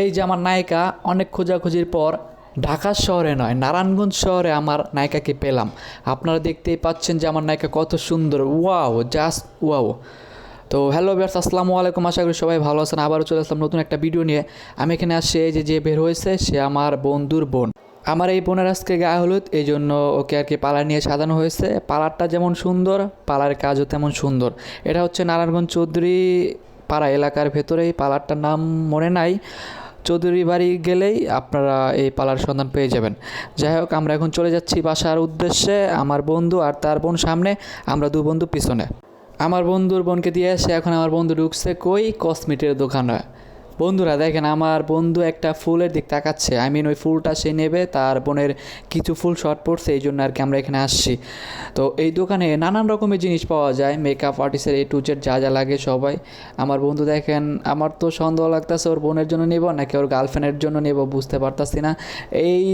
এই যে আমার নায়িকা অনেক খোঁজাখুঁজির পর ঢাকা শহরে নয় নারায়ণগঞ্জ শহরে আমার নায়িকাকে পেলাম। আপনারা দেখতেই পাচ্ছেন যে আমার নায়িকা কত সুন্দর, ওয়াও, জাস্ট ওয়াও। তো হ্যালো ভিউয়ার্স, আসসালামু আলাইকুম, আশা করি সবাই ভালো আছেন। আবারও চলে আসলাম নতুন একটা ভিডিও নিয়ে। আমি এখানে আসছি, এই যে বের হয়েছে সে আমার বন্ধুর বোন। আমার এই বোনের আজকে গায়ে হলুদ, এই জন্য ওকে আর কি পালার নিয়ে সাজানো হয়েছে। পালারটা যেমন সুন্দর, পালার কাজও তেমন সুন্দর। এটা হচ্ছে নারায়ণগঞ্জ চৌধুরী পাড়া এলাকার ভেতরেই, পালারটার নাম মনে নাই। চৌধুরী বাড়ি গেলেই আপনারা এই পালার সন্ধান পেয়ে যাবেন। যাই হোক, আমরা এখন চলে যাচ্ছি বাসার উদ্দেশ্যে। আমার বন্ধু আর তার বোন সামনে, আমরা দু বন্ধু পিছনে। আমার বন্ধুর বোনকে দিয়ে এসে এখন আমার বন্ধু ঢুকছে কই কসমেটিকের দোকানে। বন্ধুরা দেখেন, আমার বন্ধু একটা ফুলের দিক তাকাচ্ছে, ওই ফুলটা সে নেবে, তার বোনের কিছু ফুল শর্ট পড়ছে, এই জন্য আর কি আমরা এখানে আসছি। তো এই দোকানে নানান রকমের জিনিস পাওয়া যায়, মেকআপ আর্টিস্টের A to Z যা যা লাগে সবাই। আমার বন্ধু দেখেন, আমার তো সন্দেহ লাগতেছে ওর বোনের জন্য নেব নাকি ওর গার্লফ্রেন্ডের জন্য নেব, বুঝতে পারতাছি না। এই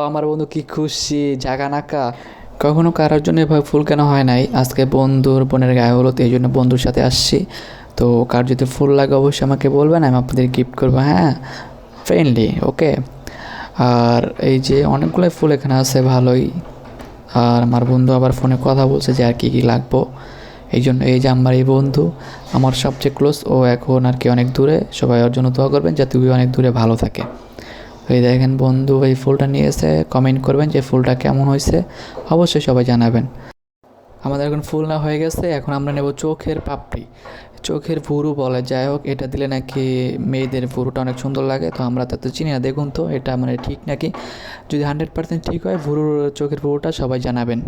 আমার বন্ধু কি খুশি, জাগা নাকা। কখনো কারোর জন্য এভাবে ফুল কেনা হয় নাই, আজকে বন্ধুর বোনের গায়ে হলুদ, এই জন্য বন্ধুর সাথে আসছি। তো কার যদি ফুল লাগে অবশ্যই আমাকে বলবেন, আমি আপনাদের গিফট করবো, হ্যাঁ, ফ্রেন্ডলি, ওকে। আর এই যে অনেকগুলো ফুল এখানে আছে, ভালোই। আর আমার বন্ধু আবার ফোনে কথা বলছে যে আর কী কী লাগবো, এই জন্য এই যে আমার এই বন্ধু আমার সবচেয়ে ক্লোজ, ও এখন আর কি অনেক দূরে। সবাই ওর জন্য দোয়া করবেন যাতে ওই অনেক দূরে ভালো থাকে। এই দেখেন বন্ধু এই ফুলটা নিয়ে এসে কমেন্ট করবেন যে ফুলটা কেমন হয়েছে, অবশ্যই সবাই জানাবেন। আমাদের এখন ফুল না হয়ে গেছে, এখন আমরা নেব চোখের পাপড়ি, চোখের ভুরু বলে। যাই হোক, এটা দিলে নাকি মেয়েদের ভুরুটা অনেক সুন্দর লাগে। তো আমরা তা তো চিনি না, দেখুন তো এটা ঠিক নাকি। যদি 100% ঠিক হয় চোখের ভুরুটা সবাই জানাবেন।